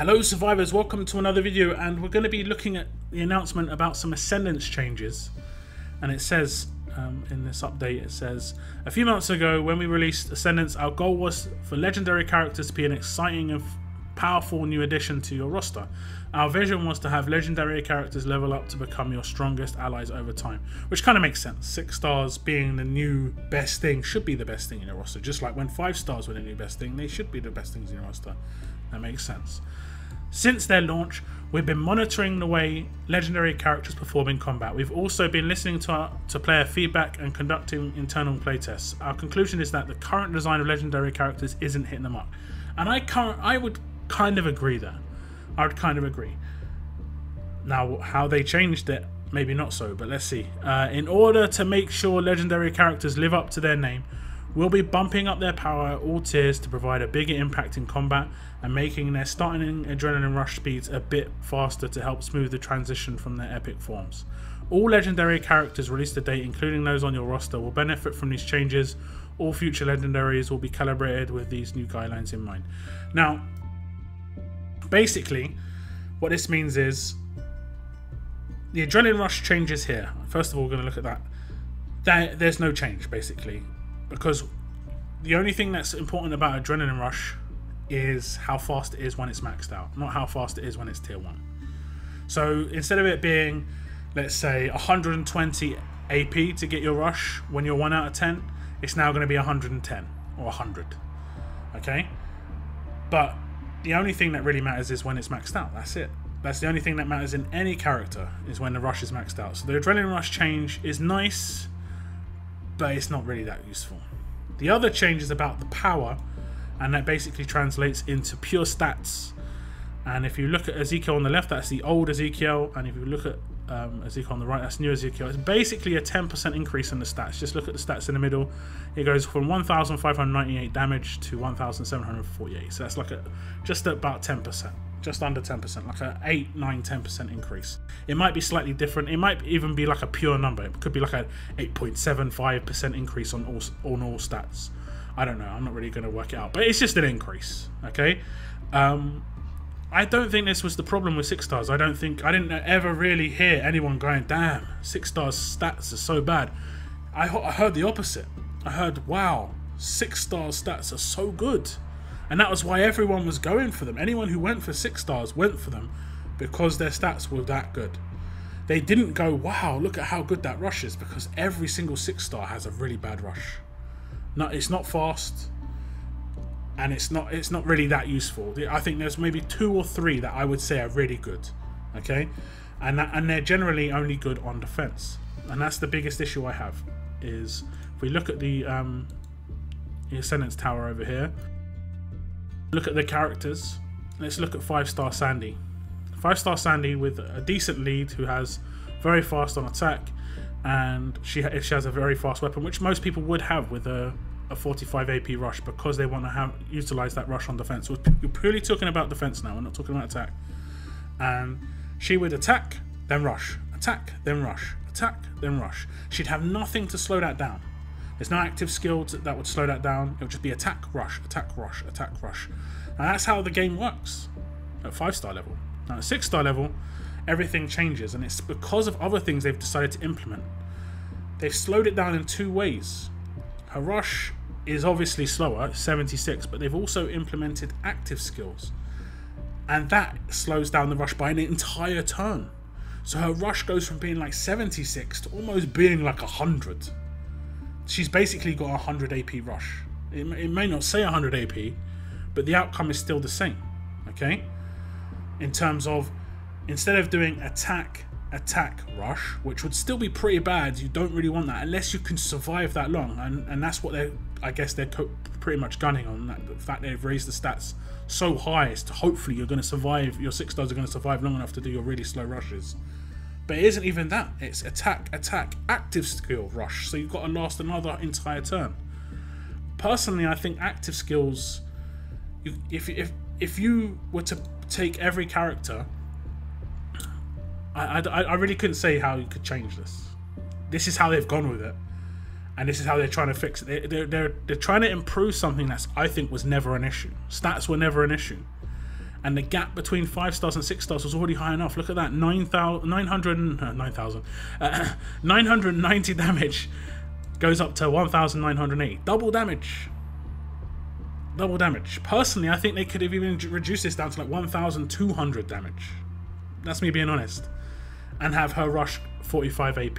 Hello survivors, welcome to another video, and we're going to be looking at the announcement about some Ascendance changes. And it says in this update, it says, a few months ago when we released Ascendance, our goal was for legendary characters to be an exciting and powerful new addition to your roster. Our vision was to have legendary characters level up to become your strongest allies over time, which kind of makes sense. 6 stars being the new best thing should be the best thing in your roster, just like when 5 stars were the new best thing, they should be the best things in your roster. That makes sense. Since their launch, we've been monitoring the way legendary characters perform in combat. We've also been listening to player feedback and conducting internal playtests. Our conclusion is that the current design of legendary characters isn't hitting the mark. And I would kind of agree there. I would kind of agree. Now, how they changed it, maybe not so, but let's see. In order to make sure legendary characters live up to their name, we'll be bumping up their power at all tiers to provide a bigger impact in combat and making their starting adrenaline rush speeds a bit faster to help smooth the transition from their epic forms. All legendary characters released to date, including those on your roster, will benefit from these changes. All future legendaries will be calibrated with these new guidelines in mind. Now, basically, what this means is the adrenaline rush changes here. First of all, we're going to look at that. There's no change, basically, because the only thing that's important about adrenaline rush is how fast it is when it's maxed out, not how fast it is when it's tier 1. So instead of it being, let's say, 120 AP to get your rush when you're 1 out of 10, it's now going to be 110 or 100. Okay? But the only thing that really matters is when it's maxed out. That's it. That's the only thing that matters in any character, is when the rush is maxed out. So the adrenaline rush change is nice, but it's not really that useful. The other change is about the power, and that basically translates into pure stats. And if you look at Ezekiel on the left, that's the old Ezekiel, and if you look at Ezekiel on the right, that's new Ezekiel. It's basically a 10% increase in the stats. Just look at the stats in the middle. It goes from 1,598 damage to 1,748. So that's like just about 10%, just under 10%, like a 8, 9, 10% increase. It might be slightly different. It might even be like a pure number. It could be like a 8.75% increase on all stats. I don't know. I'm not really going to work it out, but it's just an increase. Okay. I don't think this was the problem with 6 stars. I didn't ever really hear anyone going, damn, 6 stars stats are so bad. I heard the opposite. I heard, wow, 6 stars stats are so good. And that was why everyone was going for them. Anyone who went for 6 stars went for them because their stats were that good. They didn't go, wow, look at how good that rush is, because every single 6 star has a really bad rush. No, it's not fast. And it's not really that useful. I think there's maybe 2 or 3 that I would say are really good, okay, and they're generally only good on defense, and that's the biggest issue I have. Is if we look at the Ascendance Tower over here, look at the characters. Let's look at 5-star Sandy. 5-star Sandy with a decent lead, who has very fast on attack, and she has a very fast weapon, which most people would have with a 45 AP rush, because they want to utilize that rush on defense. We're purely talking about defense now, we're not talking about attack. And she would attack, then rush, attack, then rush, attack, then rush. She'd have nothing to slow that down. There's no active skill that would slow that down. It would just be attack, rush, attack, rush, attack, rush. And that's how the game works at 5-star level. Now at 6-star level, everything changes, and it's because of other things they've decided to implement. They've slowed it down in 2 ways. Her rush is obviously slower, 76, but they've also implemented active skills, and that slows down the rush by an entire turn. So her rush goes from being like 76 to almost being like 100. She's basically got a 100 AP rush. It may not say 100 AP, but the outcome is still the same, okay? In terms of, instead of doing attack, rush, which would still be pretty bad, you don't really want that unless you can survive that long, and that's what I guess they're pretty much gunning on, that the fact they've raised the stats so high is to hopefully you're going to survive, your 6 stars are going to survive long enough to do your really slow rushes. But it isn't even that. It's attack, active skill, rush, so you've got to last another entire turn. Personally, I think active skills, if you were to take every character, I really couldn't say how you could change this. This is how they've gone with it, and this is how they're trying to fix it. They're trying to improve something that's, I think, was never an issue. Stats were never an issue, and the gap between 5 stars and 6 stars was already high enough. Look at that, 990 damage goes up to 1,980. Double damage. Double damage. Personally, I think they could have even reduced this down to like 1,200 damage. That's me being honest. And have her rush 45 AP.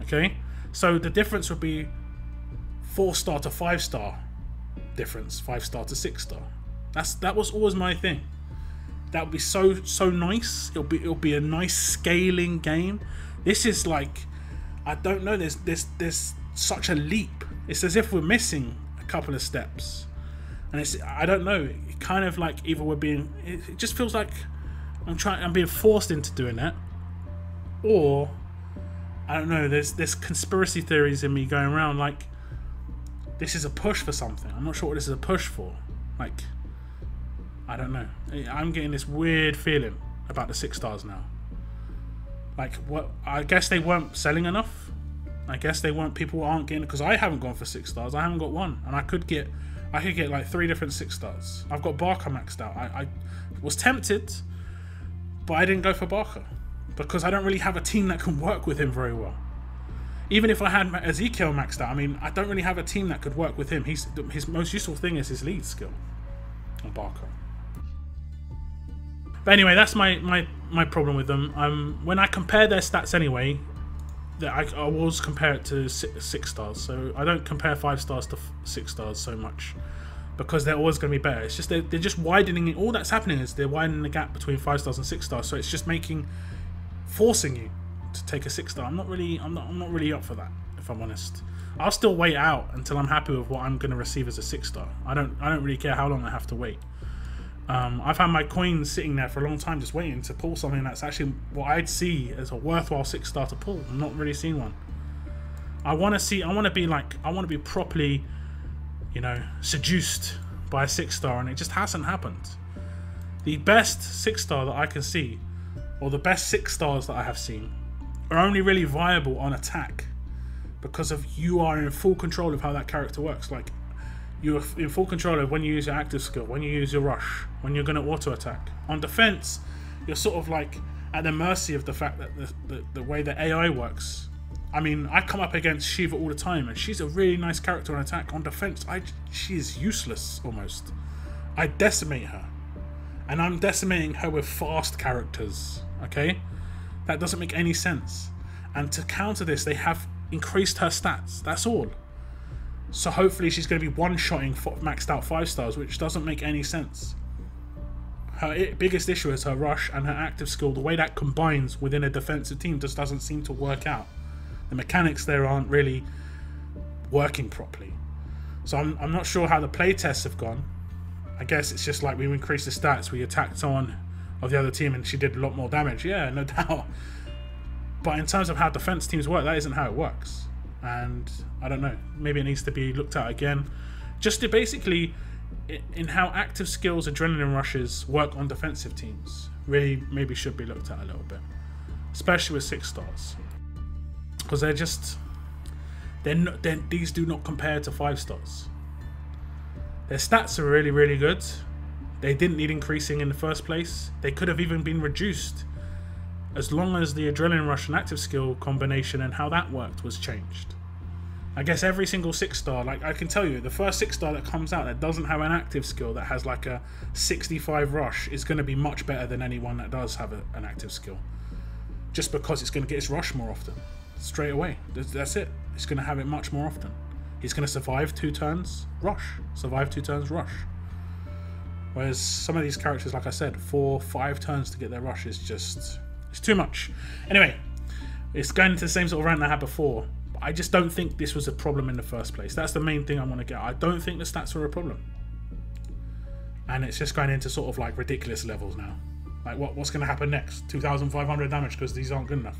Okay? So the difference would be 4 star to 5 star difference, 5 star to 6 star. That was always my thing. That would be so nice. It'll be a nice scaling game. This is like, I don't know, there's such a leap. It's as if we're missing a couple of steps. And it's, I don't know, it kind of like either we're being, it just feels like I'm being forced into doing that, or I don't know, there's conspiracy theories in me going around like this is a push for something. I'm not sure what this is a push for. Like, I don't know. I'm getting this weird feeling about the 6 stars now. Like, what? I guess they weren't selling enough. I guess they weren't. People aren't getting, because I haven't gone for 6 stars. I haven't got one, and I could get like 3 different 6 stars. I've got Barker maxed out. I was tempted, but I didn't go for Barker because I don't really have a team that can work with him very well. Even if I had Ezekiel maxed out, I mean, I don't really have a team that could work with him. His most useful thing is his lead skill on Barker. But anyway, that's my problem with them. When I compare their stats anyway, I always compare it to 6 stars. So I don't compare 5 stars to 6 stars so much, because they're always going to be better. It's just they're just widening it. All that's happening is they're widening the gap between 5 stars and 6 stars. So it's just forcing you to take a 6 star. I'm not really up for that, if I'm honest. I'll still wait out until I'm happy with what I'm going to receive as a 6 star. I don't really care how long I have to wait. I've had my coins sitting there for a long time just waiting to pull something that's actually what I'd see as a worthwhile 6 star to pull. I'm not really seeing one. I want to be properly, you know, seduced by a 6 star, and it just hasn't happened. The best 6 star that I can see, or the best 6 stars that I have seen, are only really viable on attack because of you are in full control of how that character works. Like, you're in full control of when you use your active skill, when you use your rush, when you're going to auto attack. On defense, you're sort of like at the mercy of the fact that the way the AI works. I mean, I come up against Shiva all the time, and she's a really nice character on attack. On defense, she is useless almost. I decimate her, and I'm decimating her with fast characters. Okay, that doesn't make any sense. And to counter this, they have increased her stats. That's all. So hopefully she's going to be one-shotting maxed out 5 stars, which doesn't make any sense. Her biggest issue is her rush and her active skill. The way that combines within a defensive team just doesn't seem to work out. The mechanics there aren't really working properly. So I'm not sure how the play tests have gone. I guess it's just like we increased the stats. We attacked someone of the other team and she did a lot more damage. Yeah, no doubt. But in terms of how defense teams work, that isn't how it works. And I don't know, maybe it needs to be looked at again, just to basically in how active skills, adrenaline rushes work on defensive teams. Really, maybe should be looked at a little bit, especially with 6 stars, because these do not compare to 5 stars. Their stats are really, really good. They didn't need increasing in the first place. They could have even been reduced, as long as the adrenaline rush and active skill combination and how that worked was changed. I guess every single 6 star, like I can tell you, the first 6 star that comes out that doesn't have an active skill, that has like a 65 rush, is going to be much better than anyone that does have an active skill. Just because it's going to get its rush more often. Straight away. That's it. It's going to have it much more often. He's going to survive 2 turns, rush. Survive 2 turns, rush. Whereas some of these characters, like I said, 4, 5 turns to get their rush is just... it's too much. Anyway, it's going into the same sort of rant I had before. But I just don't think this was a problem in the first place. That's the main thing I want to get. I don't think the stats were a problem. And it's just going into sort of like ridiculous levels now. Like what's going to happen next? 2,500 damage because these aren't good enough.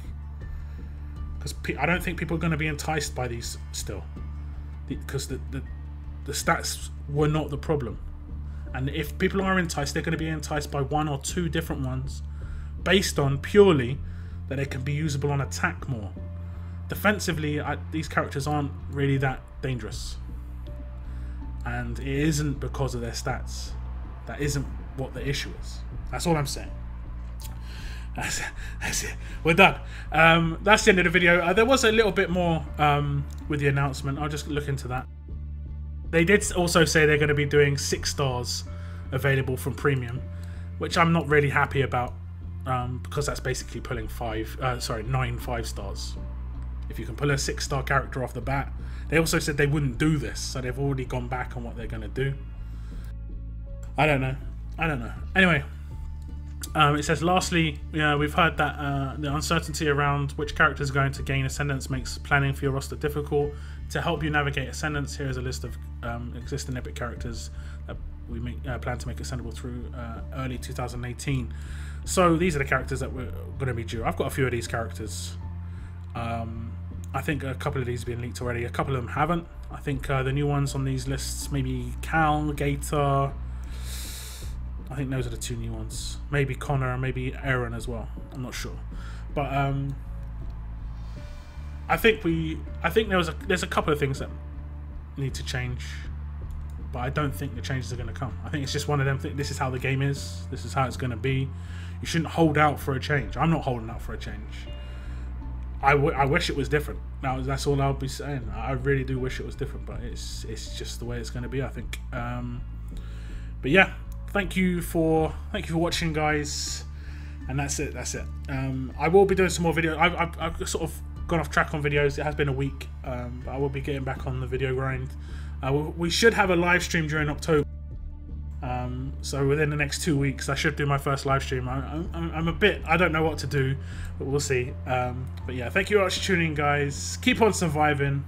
Because I don't think people are going to be enticed by these still. Because the stats were not the problem. And if people are enticed, they're going to be enticed by 1 or 2 different ones, based on purely that they can be usable on attack more. Defensively, these characters aren't really that dangerous, and it isn't because of their stats. That isn't what the issue is. That's all I'm saying. That's it. We're done. That's the end of the video. There was a little bit more with the announcement. I'll just look into that. They did also say they're going to be doing 6 stars available from premium, which I'm not really happy about, because that's basically pulling 9 5-stars. If you can pull a 6-star character off the bat. They also said they wouldn't do this, so they've already gone back on what they're going to do. I don't know. Anyway, it says, lastly, we've heard that the uncertainty around which characters are going to gain Ascendance makes planning for your roster difficult. To help you navigate Ascendance, here is a list of existing Epic characters that we plan to make ascendable through early 2018. So these are the characters that we're going to be due. I've got a few of these characters. I think a couple of these have been leaked already. A couple of them haven't. I think the new ones on these lists, maybe Cal, Gator. I think those are the 2 new ones. Maybe Connor, maybe Aaron as well. I'm not sure, but I think there's a couple of things that need to change, but I don't think the changes are going to come. I think it's just one of them. This is how the game is. This is how it's going to be. You shouldn't hold out for a change. I'm not holding out for a change. I wish it was different. That's all I'll be saying. I really do wish it was different, but it's just the way it's going to be, I think. But yeah, thank you for watching, guys, and that's it. I will be doing some more videos. I've sort of gone off track on videos. It has been a week, but I will be getting back on the video grind. We should have a live stream during October. So within the next 2 weeks, I should do my first live stream. I don't know what to do, but we'll see. But yeah, thank you very much for tuning in, guys. Keep on surviving.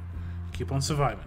Keep on surviving.